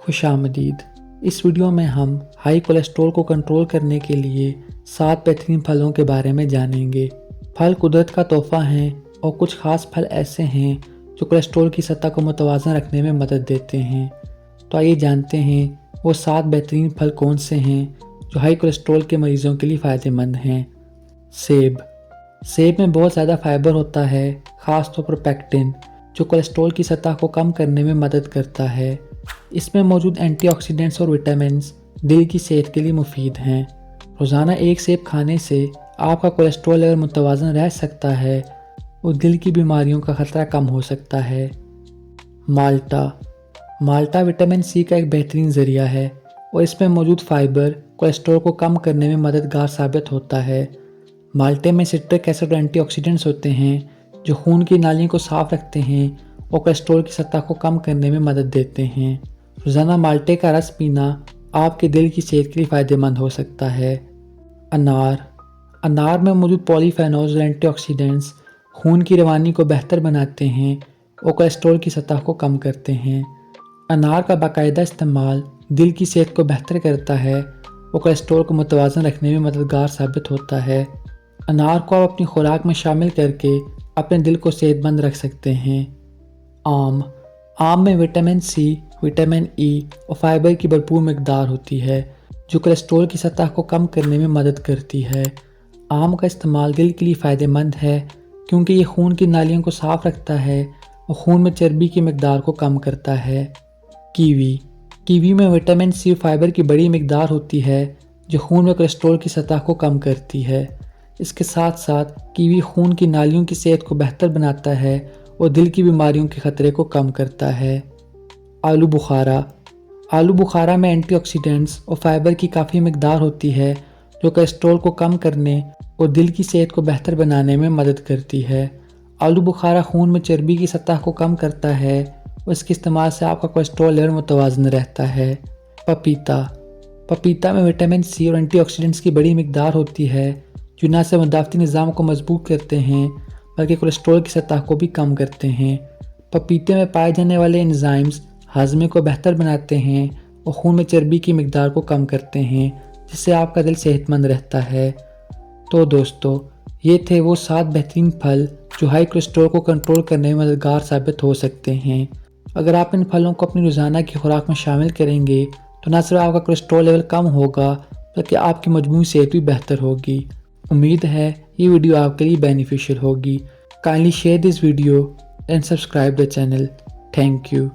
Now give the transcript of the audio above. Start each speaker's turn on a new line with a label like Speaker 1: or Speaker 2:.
Speaker 1: खुश आमदीद। इस वीडियो में हम हाई कोलेस्ट्रॉल को कंट्रोल करने के लिए 7 बेहतरीन फलों के बारे में जानेंगे। फल कुदरत का तोहफा हैं और कुछ खास फल ऐसे हैं जो कोलेस्ट्रॉल की सतह को मुतवाज़न रखने में मदद देते हैं। तो आइए जानते हैं वो 7 बेहतरीन फल कौन से हैं जो हाई कोलेस्ट्रॉल के मरीज़ों के लिए फ़ायदेमंद हैं। सेब में बहुत ज़्यादा फाइबर होता है, ख़ास तौर पर पेक्टिन, जो कोलेस्ट्रॉल की सतह को कम करने में मदद करता है। इसमें मौजूद एंटीऑक्सीडेंट्स और विटामिन्स दिल की सेहत के लिए मुफीद हैं। रोज़ाना एक सेब खाने से आपका कोलेस्ट्रॉल लेवल मुतवाज़न रह सकता है और दिल की बीमारियों का खतरा कम हो सकता है। माल्टा विटामिन सी का एक बेहतरीन ज़रिया है और इसमें मौजूद फाइबर कोलेस्ट्रॉल को कम करने में मददगार साबित होता है। माल्टे में सिट्रिक एसिड और एंटीऑक्सीडेंट्स होते हैं जो खून की नालियों को साफ रखते हैं और कोलेस्ट्रॉल की सतह को कम करने में मदद देते हैं। रोज़ाना माल्टे का रस पीना आपके दिल की सेहत के लिए फ़ायदेमंद हो सकता है। अनार में मौजूद पॉलीफेनोल्स और एंटीऑक्सीडेंट्स खून की रवानी को बेहतर बनाते हैं और कोलेस्ट्रॉल की सतह को कम करते हैं। अनार का बाकायदा इस्तेमाल दिल की सेहत को बेहतर करता है और कोलेस्ट्रॉल को मुतवाज़न रखने में मददगार साबित होता है। अनार को आप अपनी खुराक में शामिल करके अपने दिल को सेहतमंद रख सकते हैं। आम में विटामिन सी, विटामिन ई और फाइबर की भरपूर मिकदार होती है जो कोलेस्ट्रॉल की सतह को कम करने में मदद करती है। आम का इस्तेमाल दिल के लिए फ़ायदेमंद है क्योंकि ये खून की नालियों को साफ रखता है और खून में चर्बी की मिकदार को कम करता है। कीवी में विटामिन सी और फाइबर की बड़ी मिकदार होती है जो खून में कोलेस्ट्रॉल की सतह को कम करती है। इसके साथ साथ कीवी खून की नालियों की सेहत को बेहतर बनाता है और दिल की बीमारियों के खतरे को कम करता है। आलू बुखारा में एंटीऑक्सीडेंट्स और फाइबर की काफ़ी मिकदार होती है जो कोलेस्ट्रॉल को कम करने और दिल की सेहत को बेहतर बनाने में मदद करती है। आलू बुखारा खून में चर्बी की सतह को कम करता है और इसके इस्तेमाल से आपका कोलेस्ट्रॉल लेवल मुतवाज़न रहता है। पपीता में विटामिन सी और एंटीऑक्सीडेंट्स की बड़ी मिकदार होती है जो न सिर्फ मदाफ़ती निज़ाम को मजबूत करते हैं बल्कि कोलेस्ट्रॉल की सतह को भी कम करते हैं। पपीते में पाए जाने वाले एंजाइम्स हाजमे को बेहतर बनाते हैं और खून में चर्बी की मिकदार को कम करते हैं जिससे आपका दिल सेहतमंद रहता है। तो दोस्तों, ये थे वो 7 बेहतरीन फल जो हाई कोलेस्ट्रॉल को कंट्रोल करने में मददगार साबित हो सकते हैं। अगर आप इन फलों को अपनी रोज़ाना की खुराक में शामिल करेंगे तो न सिर्फ आपका कोलेस्ट्रॉल लेवल कम होगा बल्कि आपकी मजमूई सेहत भी बेहतर होगी। उम्मीद है ये वीडियो आपके लिए बेनिफिशियल होगी। Kindly share this video and subscribe the channel. Thank you.